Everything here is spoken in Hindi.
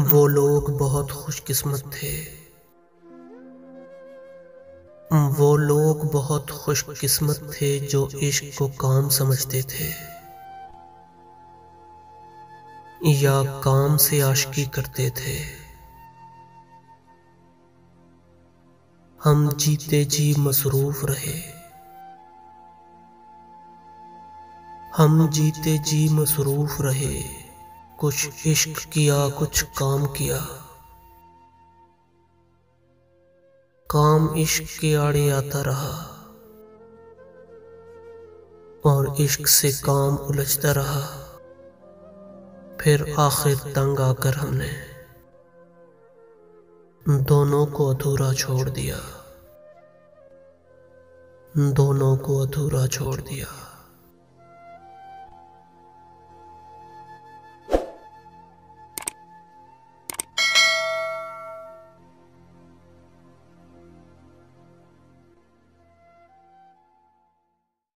वो लोग बहुत खुशकिस्मत थे। वो लोग बहुत खुशकिस्मत थे जो इश्क को काम समझते थे या काम से आशिकी करते थे। हम जीते जी मसरूफ रहे। हम जीते जी मसरूफ रहे। कुछ इश्क किया, कुछ काम किया। काम इश्क के आड़े आता रहा और इश्क से काम उलझता रहा। फिर आखिर तंग आकर हमने दोनों को अधूरा छोड़ दिया। दोनों को अधूरा छोड़ दिया।